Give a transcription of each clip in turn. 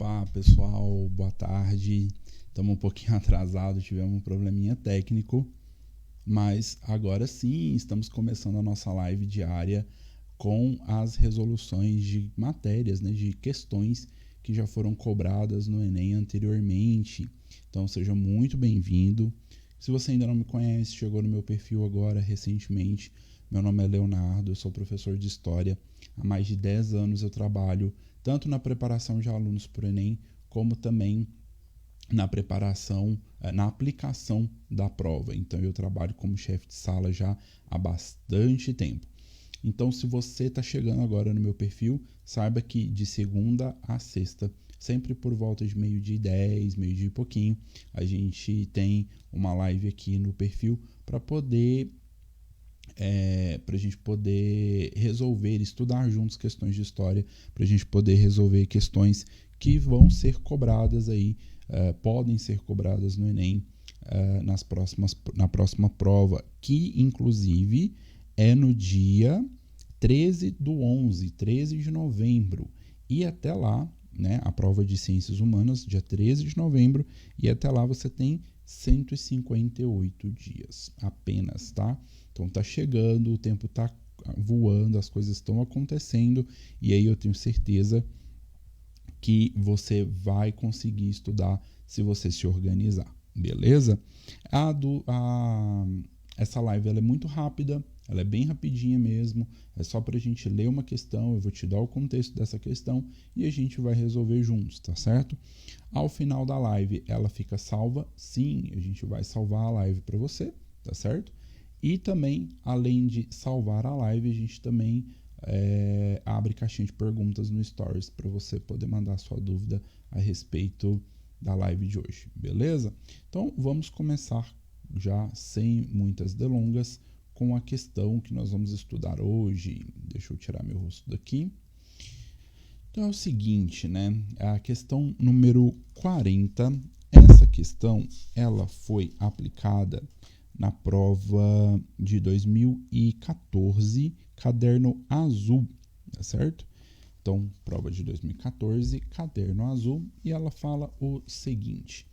Opa, pessoal, boa tarde. Estamos um pouquinho atrasados, tivemos um probleminha técnico, mas agora sim estamos começando a nossa live diária com as resoluções de matérias, né, de questões que já foram cobradas no Enem anteriormente. Então seja muito bem-vindo. Se você ainda não me conhece, chegou no meu perfil agora recentemente, meu nome é Leonardo, eu sou professor de História. Há mais de 10 anos eu trabalho tanto na preparação de alunos para o Enem, como também na preparação, na aplicação da prova. Então eu trabalho como chefe de sala já há bastante tempo. Então, se você está chegando agora no meu perfil, saiba que de segunda a sexta, sempre por volta de 12h10, meio-dia e pouquinho, a gente tem uma live aqui no perfil para a gente poder resolver, estudar juntos questões de história, para a gente poder resolver questões que vão ser cobradas aí, podem ser cobradas no Enem na próxima prova, que inclusive é no dia 13 de novembro. E até lá, né, a prova de Ciências Humanas, dia 13 de novembro, e até lá você tem 158 dias apenas, tá? Então tá chegando, o tempo tá voando, as coisas estão acontecendo, e aí eu tenho certeza que você vai conseguir estudar se você se organizar, beleza? Essa live ela é muito rápida, ela é bem rapidinha mesmo, é só para a gente ler uma questão, eu vou te dar o contexto dessa questão e a gente vai resolver juntos, tá certo? Ao final da live, ela fica salva? Sim, a gente vai salvar a live para você, tá certo? E também, além de salvar a live, a gente também abre caixinha de perguntas no Stories para você poder mandar sua dúvida a respeito da live de hoje, beleza? Então, vamos começar já sem muitas delongas com a questão que nós vamos estudar hoje. Deixa eu tirar meu rosto daqui. Então é o seguinte, né? A questão número 40, essa questão, ela foi aplicada na prova de 2014, caderno azul, tá certo? Então, prova de 2014, caderno azul, e ela fala o seguinte: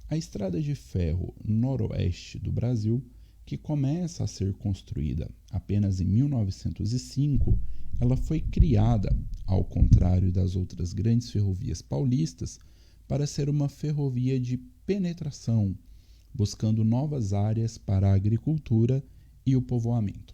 a estrada de ferro noroeste do Brasil, que começa a ser construída apenas em 1905, ela foi criada, ao contrário das outras grandes ferrovias paulistas, para ser uma ferrovia de penetração, buscando novas áreas para a agricultura e o povoamento.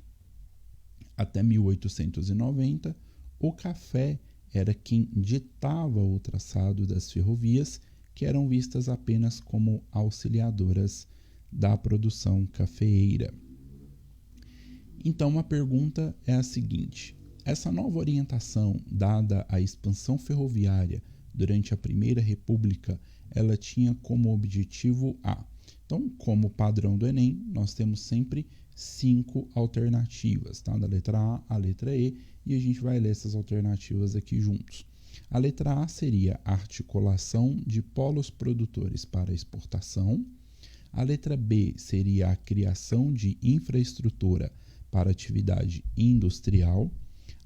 Até 1890, o café era quem ditava o traçado das ferrovias, que eram vistas apenas como auxiliadoras da produção cafeeira. Então, a pergunta é a seguinte: essa nova orientação dada à expansão ferroviária durante a Primeira República, ela tinha como objetivo A. Então, como padrão do Enem, nós temos sempre 5 alternativas, tá? Da letra A à letra E, e a gente vai ler essas alternativas aqui juntos. A letra A seria a articulação de polos produtores para exportação. A letra B seria a criação de infraestrutura para atividade industrial.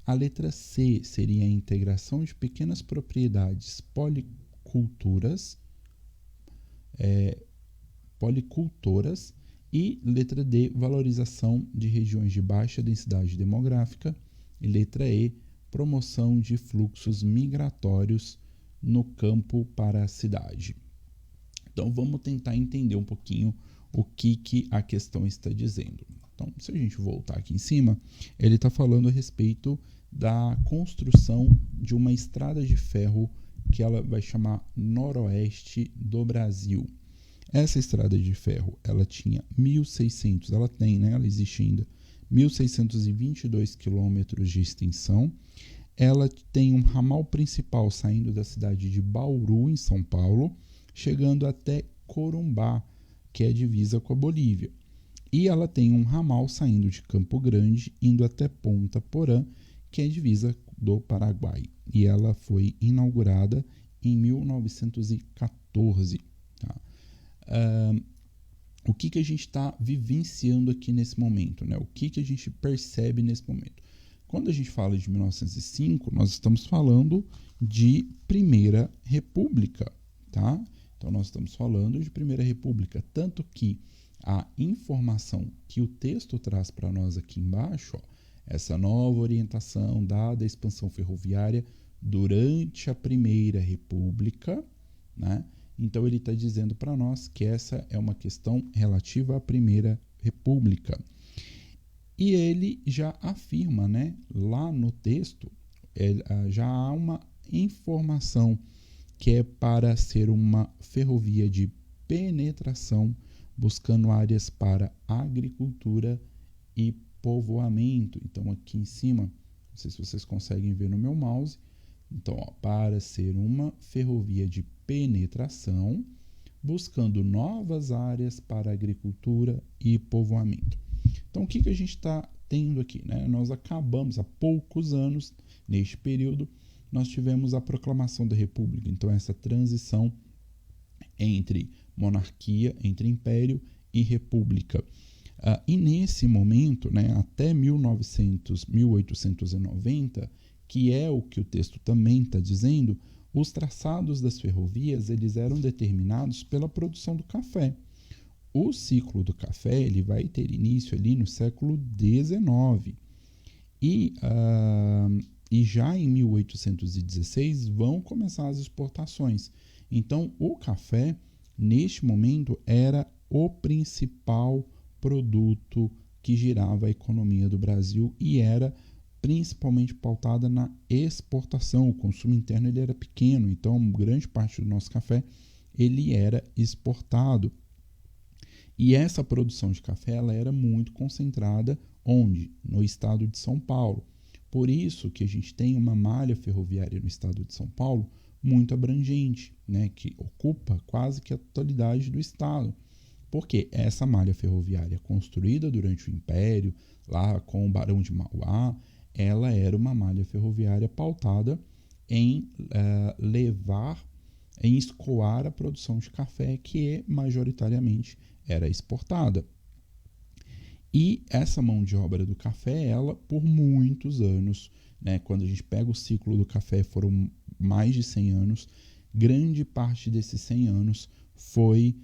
A letra C seria a integração de pequenas propriedades policultoras. E letra D, valorização de regiões de baixa densidade demográfica. E letra E, promoção de fluxos migratórios no campo para a cidade. Então, vamos tentar entender um pouquinho o que a questão está dizendo. Então, se a gente voltar aqui em cima, ele está falando a respeito da construção de uma estrada de ferro que ela vai chamar Noroeste do Brasil. Essa estrada de ferro, ela tinha 1.600, ela tem, né? Ela existe ainda, 1.622 quilômetros de extensão. Ela tem um ramal principal saindo da cidade de Bauru, em São Paulo, chegando até Corumbá, que é divisa com a Bolívia. E ela tem um ramal saindo de Campo Grande, indo até Ponta Porã, que é divisa do Paraguai. E ela foi inaugurada em 1914. Tá? O que a gente está vivenciando aqui nesse momento, né? O que a gente percebe nesse momento? Quando a gente fala de 1905, nós estamos falando de Primeira República, tá? Então, nós estamos falando de Primeira República, tanto que a informação que o texto traz para nós aqui embaixo, ó, essa nova orientação dada à expansão ferroviária durante a Primeira República, né? Então, ele está dizendo para nós que essa é uma questão relativa à Primeira República. E ele já afirma, né, lá no texto, já há uma informação que é para ser uma ferrovia de penetração, buscando áreas para agricultura e povoamento. Então, aqui em cima, não sei se vocês conseguem ver no meu mouse. Então, ó, para ser uma ferrovia de penetração, buscando novas áreas para agricultura e povoamento. Então, o que a gente está tendo aqui, né? Nós acabamos, há poucos anos, neste período, nós tivemos a proclamação da República. Então, essa transição entre monarquia, entre império e república. E nesse momento, né, até 1890, que é o que o texto também está dizendo, os traçados das ferrovias eles eram determinados pela produção do café. O ciclo do café ele vai ter início ali no século XIX. E já em 1816 vão começar as exportações. Então, o café, neste momento, era o principal produto que girava a economia do Brasil e era principalmente pautada na exportação. O consumo interno ele era pequeno, então grande parte do nosso café ele era exportado. E essa produção de café ela era muito concentrada onde? No estado de São Paulo. Por isso que a gente tem uma malha ferroviária no estado de São Paulo muito abrangente, né, que ocupa quase que a totalidade do estado. Porque essa malha ferroviária construída durante o Império, lá com o Barão de Mauá, ela era uma malha ferroviária pautada em em escoar a produção de café que majoritariamente era exportada. E essa mão de obra do café, ela por muitos anos, né, quando a gente pega o ciclo do café, foram mais de 100 anos, grande parte desses 100 anos foi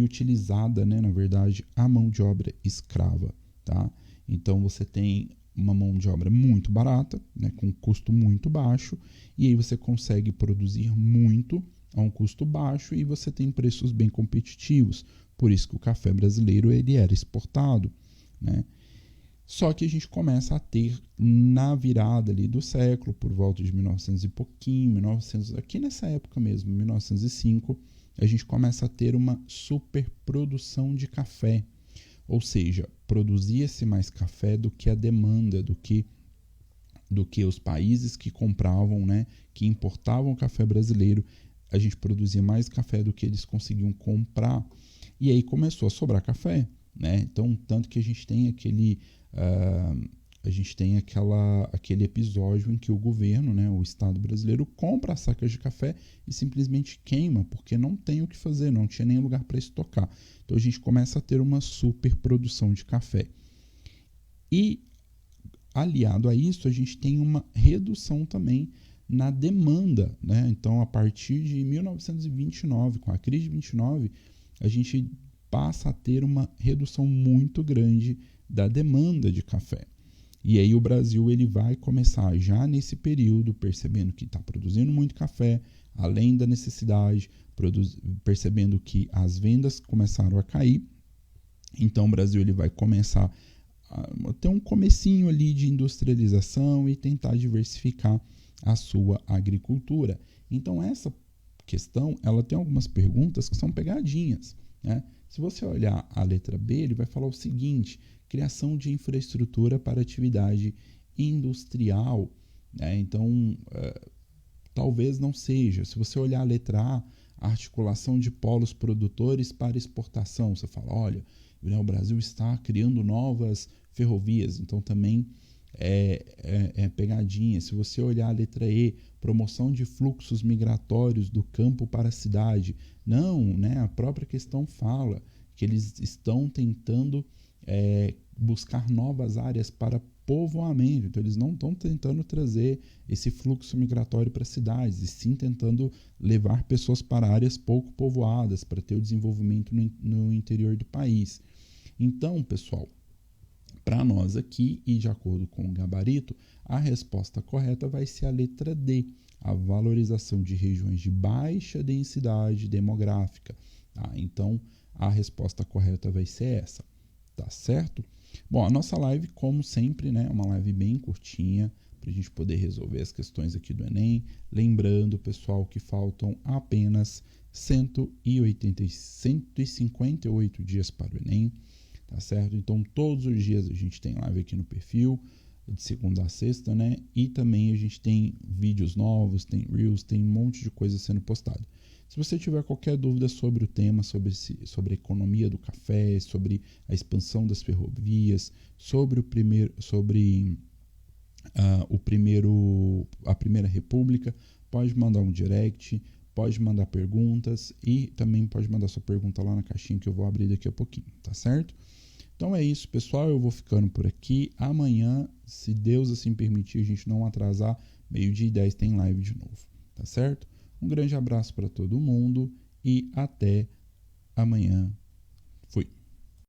utilizada, né, na verdade, a mão de obra escrava, tá? Então você tem uma mão de obra muito barata, né, com custo muito baixo, e aí você consegue produzir muito a um custo baixo e você tem preços bem competitivos. Por isso que o café brasileiro ele era exportado, né? Só que a gente começa a ter, na virada ali do século, por volta de 1900 e pouquinho, aqui nessa época mesmo, 1905, a gente começa a ter uma superprodução de café. Ou seja, produzia-se mais café do que a demanda, do que os países que compravam, né, que importavam café brasileiro, a gente produzia mais café do que eles conseguiam comprar. E aí começou a sobrar café, né? Então, tanto que a gente tem aquele episódio em que o governo, né, o Estado brasileiro, compra as sacas de café e simplesmente queima, porque não tem o que fazer, não tinha nem lugar para estocar. Então, a gente começa a ter uma superprodução de café. E, aliado a isso, a gente tem uma redução também na demanda, né? Então, a partir de 1929, com a crise de 29, a gente passa a ter uma redução muito grande da demanda de café. E aí o Brasil ele vai começar já nesse período, percebendo que está produzindo muito café, além da necessidade, percebendo que as vendas começaram a cair. Então o Brasil ele vai começar a ter um comecinho ali de industrialização e tentar diversificar a sua agricultura. Então essa questão ela tem algumas perguntas que são pegadinhas, né? Se você olhar a letra B, ele vai falar o seguinte: criação de infraestrutura para atividade industrial, né? Então, talvez não seja. Se você olhar a letra A, articulação de polos produtores para exportação, você fala, olha, o Brasil está criando novas ferrovias, então também é pegadinha. Se você olhar a letra E, promoção de fluxos migratórios do campo para a cidade, não, né? A própria questão fala que eles estão tentando buscar novas áreas para povoamento. Então, eles não estão tentando trazer esse fluxo migratório para cidades, e sim tentando levar pessoas para áreas pouco povoadas, para ter o desenvolvimento no interior do país. Então, pessoal, para nós aqui, e de acordo com o gabarito, a resposta correta vai ser a letra D, a valorização de regiões de baixa densidade demográfica. Tá? Então, a resposta correta vai ser essa, tá certo? Bom, a nossa live, como sempre, né, é uma live bem curtinha, para a gente poder resolver as questões aqui do Enem. Lembrando, pessoal, que faltam apenas 158 dias para o Enem, tá certo? Então, todos os dias a gente tem live aqui no perfil, de segunda a sexta, né? E também a gente tem vídeos novos, tem Reels, tem um monte de coisa sendo postada. Se você tiver qualquer dúvida sobre o tema, sobre a economia do café, sobre a expansão das ferrovias, sobre a Primeira República, pode mandar um direct, pode mandar perguntas e também pode mandar sua pergunta lá na caixinha que eu vou abrir daqui a pouquinho, tá certo? Então é isso, pessoal, eu vou ficando por aqui. Amanhã, se Deus assim permitir, a gente não atrasar, 12h10 tem live de novo, tá certo? Um grande abraço para todo mundo e até amanhã.